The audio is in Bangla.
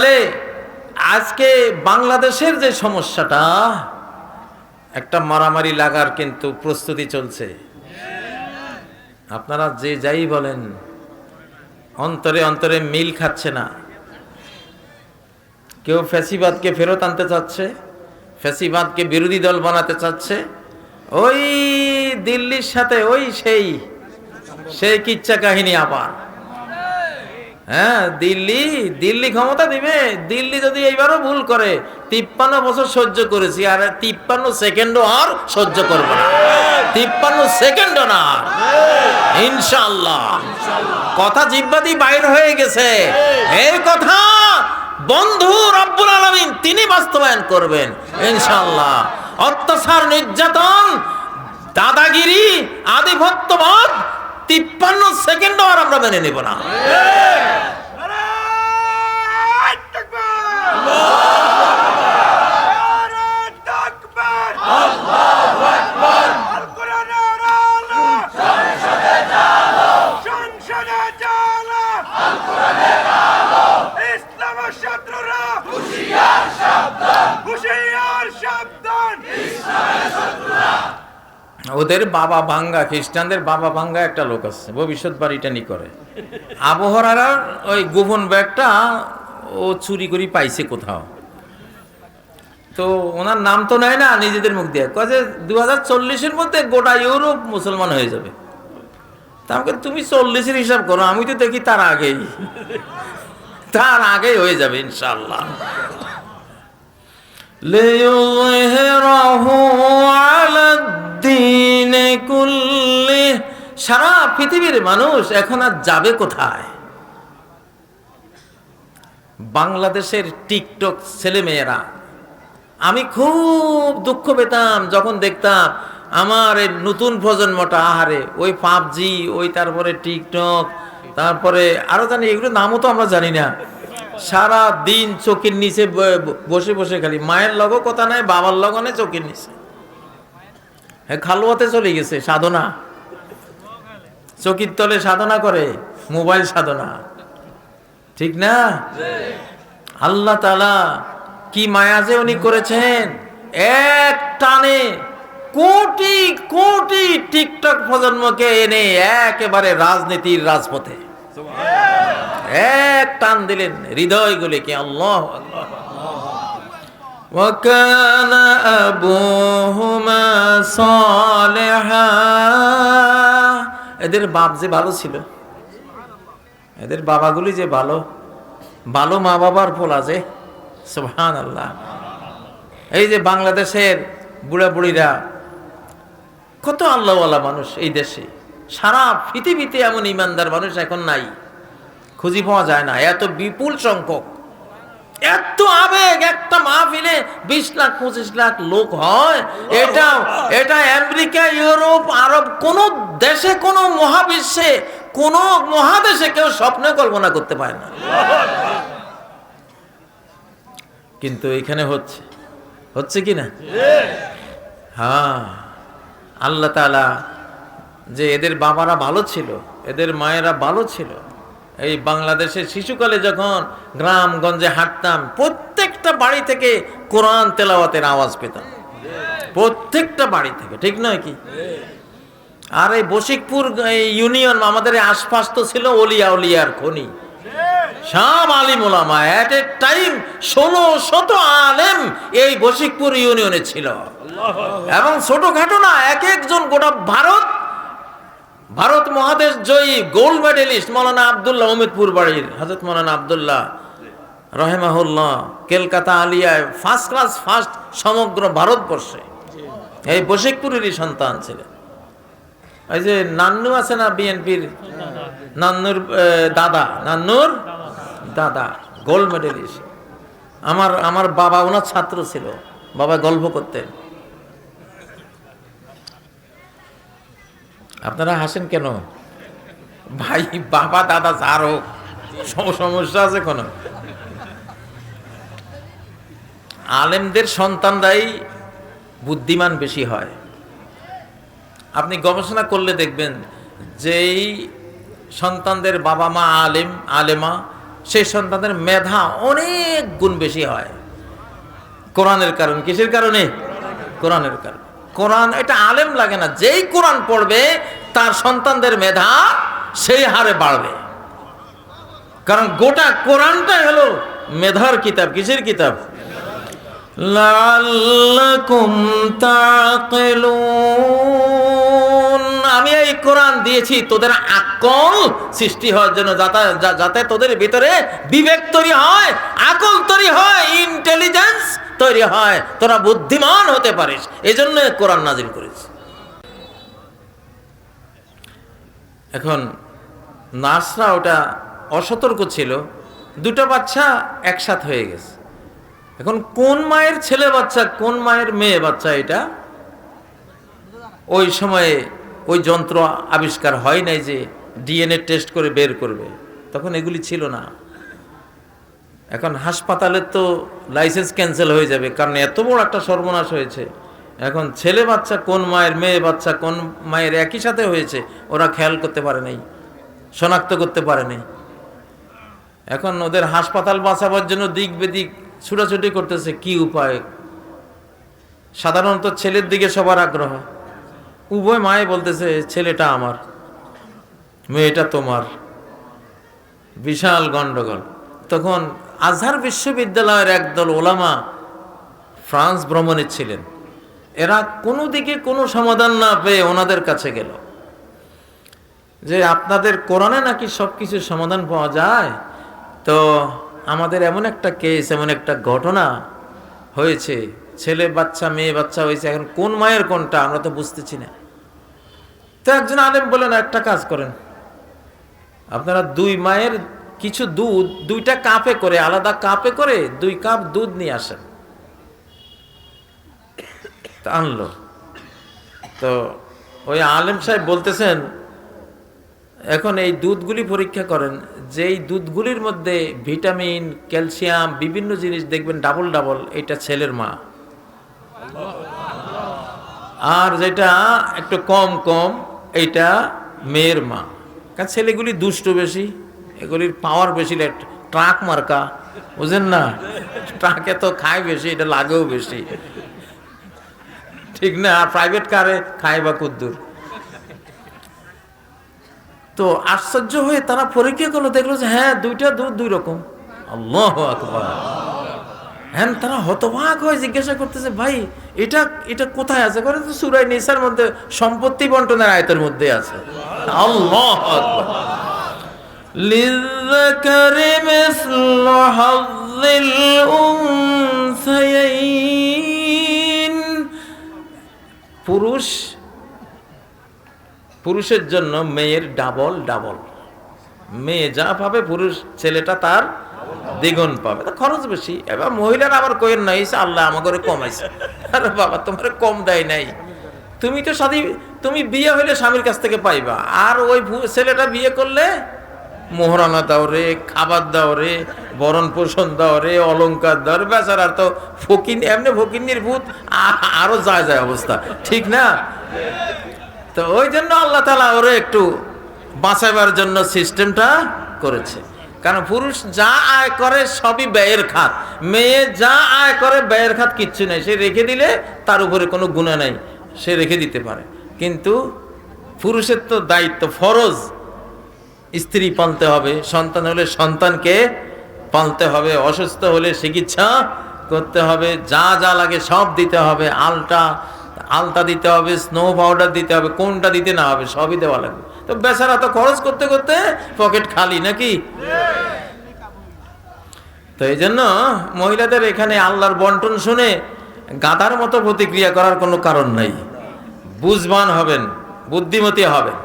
তাহলে আজকে বাংলাদেশের যে সমস্যাটা, একটা মারামারি লাগার কিন্তু প্রস্তুতি চলছে। আপনারা যে যাই বলেন, অন্তরে অন্তরে মিল খাচ্ছে না। কেউ ফ্যাসিবাদকে ফেরত আনতে চাচ্ছে, ফ্যাসিবাদকে বিরোধী দল বানাতে চাচ্ছে। ওই দিল্লির সাথে ওই সেই কিচ্ছা কাহিনী আবার। হ্যাঁ, দিল্লি ক্ষমতা দিবে। দিল্লি যদি এইবারও ভুল করে, 53 বছর সহ্য করেছি, আর 53 সেকেন্ডও আর সহ্য করবো না। 53 সেকেন্ডও না, ইনশাআল্লাহ। কথা জিহ্বাদি বাইর হয়ে গেছে। এই কথা বন্ধু রব্বুল আলামিন তিনি বাস্তবায়ন করবেন ইনশাআল্লাহ। অত্যাচার, নির্যাতন, দাদাগিরি, আধিপত্যবাদ 53 সেকেন্ডও আর আমরা মেনে নেব না। ওদের বাবা ভাঙ্গা, খ্রিস্টানদের বাবা ভাঙ্গা একটা লোক আছে, ভবিষ্যৎবাণীটানি করে। আবহাওয়ার ওই গোপন ব্যাগটা ও চুরি করে পাইছে কোথাও, তো ওনার নাম তো নেয় না নিজেদের মুখ দিয়ে। কয় যে 2040-এর মধ্যে গোটা ইউরোপ মুসলমান হয়ে যাবে। তা আমাকে তুমি 40-এর হিসাব করো, আমি তো দেখি তার আগেই হয়ে যাবে ইনশাআল্লাহ। সারা পৃথিবীর মানুষ এখন আর যাবে কোথায়? বাংলাদেশের টিকটক ছেলেমেয়েরা, আমি খুব দুঃখ পেতাম যখন দেখতাম আমার এই নতুন প্রজন্মটা, আহারে ওই পাবজি, ওই তারপরে টিকটক, তারপরে আরো জানি এগুলো নামও তো আমরা জানি না। সারা দিন চোখের নিচে বসে বসে খালি মায়ের লগও কথা নাই, বাবার লগও নেই, চোখের নিচে। হ্যাঁ, খালুয়াতে চলে গেছে সাধনা, চকির তলে সাধনা করে, মোবাইল সাধনা, ঠিক না? আল্লাহ তাআলা কি মায়া যে উনি করেছেন, এক টানে কোটি কোটি টিকটক প্রজন্মকে এনে একেবারে রাজনীতির রাজপথে এক টান দিলেন হৃদয়গুলিকে। আল্লাহু আকবার। ওয়া কানা আবুহুমা সালিহা, এদের বাপ যে ভালো ছিল, এদের বাবাগুলি যে ভালো ভালো মা বাবার পোলা যে, সুবহানাল্লাহ। এই যে বাংলাদেশের বুড়া বুড়িরা, কত আল্লাহওয়ালা মানুষ এই দেশে, সারা পৃথিবীতে এমন ইমানদার মানুষ এখন নাই, খুঁজে পাওয়া যায় না। এত বিপুল সংখ্যক, এত আবেগ, একটা মাহফিলে 20 লাখ 25 লাখ লোক হয়। এটা আমেরিকা, ইউরোপ, আরব কোন দেশে, কোন মহাবিশ্বে, কোন মহাদেশে কেউ স্বপ্নে কল্পনা করতে পারে না। কিন্তু এখানে হচ্ছে কি না? হ্যাঁ, আল্লাহ তাআলা যে এদের বাবারা ভালো ছিল, এদের মায়েরা ভালো ছিল। এই বাংলাদেশের শিশুকালে যখন গ্রামগঞ্জে হাঁটতাম, প্রত্যেকটা বাড়ি থেকে কোরআন তেলাওয়াতের আওয়াজ পেতাম, প্রত্যেকটা বাড়ি থেকে, ঠিক নয় কি? আর এই বশিকপুর ইউনিয়ন, আমাদের আশপাশ তো ছিল ওলিয়া উলিয়ার খনি, সব আলিম ওলামা। এট এ টাইম 1600 আলেম এই বশিকপুর ইউনিয়নে ছিল। এবং ছোটখাটো না, এক একজন গোটা ভারত মহাদেশ জয়ী গোল্ড মেডেলিস্ট মৌলানা আব্দুল্লাহ, অমিতপুর বাড়ির হযরত মৌলানা আব্দুল্লাহ রহিমাহুল্লাহ, কলকাতা আলিয়ায় ফার্স্ট ক্লাস, ফার্স্ট সমগ্র ভারতবর্ষে। এই বশিকপুরেরই সন্তান ছিলেন। এই যে নান্নু আছে না, বিএনপির নান্নুর দাদা গোল্ড মেডেলিস্ট। আমার বাবা ওনার ছাত্র ছিল, বাবা গল্প করতেন। আপনারা হাসেন কেন ভাই? বাবা দাদা যার হোক, সমস্যা আছে কোনো? আলেমদের সন্তানরাই বুদ্ধিমান বেশি হয়। আপনি গবেষণা করলে দেখবেন, যেই সন্তানদের বাবা মা আলেম আলেমা, সেই সন্তানদের মেধা অনেক গুণ বেশি হয় কোরআনের কারণে। কিসের কারণে? কোরআনের কারণে। কোরআন, এটা আলেম লাগে না, যেই কোরআন পড়বে তার সন্তানদের মেধা সেই হারে বাড়বে। কারণ গোটা কোরআনটাই হলো মেধার কিতাব। কিসের কিতাব? লাআল্লাকুম তাকিলুন। আমি এই কোরআন দিয়েছি তোদের আকল সৃষ্টি হওয়ার জন্য, যাতে তোদের ভিতরে বিবেক তৈরি হয়, আকল তৈরি হয়, ইন্টেলিজেন্স তৈরি হয়, তোরা বুদ্ধিমান হতে পারিস। এজন্য কোরআন নাজিল করেছি। এখন নার্সরা ওটা অসতর্ক ছিল, দুটো বাচ্চা একসাথে হয়ে গেছে। এখন কোন মায়ের ছেলে বাচ্চা কোন মায়ের মেয়ে বাচ্চা, এটা ওই সময়ে ওই যন্ত্র আবিষ্কার হয় নাই যে ডিএনএ টেস্ট করে বের করবে, তখন এগুলি ছিল না। এখন হাসপাতালের তো লাইসেন্স ক্যান্সেল হয়ে যাবে, কারণ এত বড় একটা সর্বনাশ হয়েছে। এখন ছেলে বাচ্চা কোন মায়ের, মেয়ে বাচ্চা কোন মায়ের একই সাথে হয়েছে, ওরা খেয়াল করতে পারে নাই, শনাক্ত করতে পারে নাই। এখন ওদের হাসপাতাল বাঁচাবার জন্য দিক বেদিক ছুটাছুটি করতেছে, কি উপায়? সাধারণত ছেলের দিকে সবার আগ্রহ, উভয় মায়ে বলতেছে ছেলেটা আমার, মেয়েটা তোমার। বিশাল গন্ডগোল। তখন আজহার বিশ্ববিদ্যালয়ের একদল ওলামা ফ্রান্স ভ্রমণে ছিলেন। এরা কোনো দিকে কোনো সমাধান না পেয়ে ওনাদের কাছে গেল যে আপনাদের কোরআনে নাকি সব কিছুর সমাধান পাওয়া যায়, তো আমাদের এমন একটা কেস, এমন একটা ঘটনা হয়েছে, ছেলে বাচ্চা মেয়ে বাচ্চা হয়েছে, এখন কোন মায়ের কোনটা আমরা তো বুঝতেছি না। তো একজন আলেম বলেন, একটা কাজ করেন, আপনারা দুই মায়ের কিছু দুধ দুইটা কাপে করে, আলাদা কাপে করে 2 কাপ দুধ নিয়ে আসেন। তা আনলো। তো ওই আলেম সাহেব বলতেছেন, এখন এই দুধগুলি পরীক্ষা করেন, যেই দুধগুলির মধ্যে ভিটামিন, ক্যালসিয়াম, বিভিন্ন জিনিস দেখবেন ডাবল ডাবল, এটা ছেলের মা। আর যেটা একটু কম কম, এইটা মেয়ের মা। কারণ ছেলেগুলি দুষ্ট বেশি, এগুলির পাওয়ার বেশি, ট্রাক মার্কা, বুঝেন না? ট্রাকে তো খায় বেশি, এটা লাগেও বেশি, ঠিক না? আর প্রাইভেট কারে খায় বা কুদ্দুর। তো আশ্চর্য হয়ে তারা পরীক্ষা করলো, দেখলো যে হ্যাঁ, দুইটা দুধ 2 রকম। আল্লাহু আকবার। হ্যাঁ, তারা হতবাক হয়ে জিজ্ঞাসা করতেছে, ভাই এটা এটা কোথায় আছে? করে তো সূরা নিসার মধ্যে সম্পত্তি বন্টনের আয়াতের মধ্যে আছে। আল্লাহু আকবার। লিযাকারি মিসলু হাযযিল উনসায়াইন। পুরুষের জন্য মেয়ের ডাবল ডাবল, মেয়ে যা পাবে পুরুষ ছেলেটা তার দ্বিগুণ পাবে। খরচ বেশি। এবার মহিলার আবার কইেন নাই আল্লাহ আমাকে কমাইছে। আরে বাবা, তোমার কম দেয় নাই, তুমি তো তুমি বিয়ে হইলে স্বামীর কাছ থেকে পাইবা, আর ওই ছেলেটা বিয়ে করলে মোহরানা দাও রে, খাবার দাও রে, বরণ পোষণ দাও রে, অলংকার দাও রে। বেচারার তো ফকির, এমনি ফকিন্নির ভূত, আরো যায় যায় অবস্থা, ঠিক না? তো ওই জন্য আল্লাহ তাআলা ওরে একটু বাঁচাবার জন্য সিস্টেমটা করেছে। কারণ পুরুষ যা আয় করে সবই ব্যয়ের খাত, মেয়ে যা আয় করে ব্যয়ের খাত কিচ্ছু নাই। সে রেখে দিলে তার উপরে কোনো গুনাহ নাই, সে রেখে দিতে পারে। কিন্তু পুরুষের তো দায়িত্ব, ফরজ, স্ত্রী পালতে হবে, সন্তান হলে সন্তানকে পালতে হবে, অসুস্থ হলে চিকিৎসা করতে হবে, যা যা লাগে সব দিতে হবে, আলতা দিতে হবে, স্নো পাউডার দিতে হবে, কোনটা দিতে না হবে সবই দেওয়া লাগবে। তো বেচারা তো খরচ করতে করতে পকেট খালি, নাকি? তো এই জন্য মহিলাদের এখানে আল্লাহর বন্টন শুনে গাধার মতো প্রতিক্রিয়া করার কোনো কারণ নাই। বুঝবান হবেন, বুদ্ধিমতী হবেন।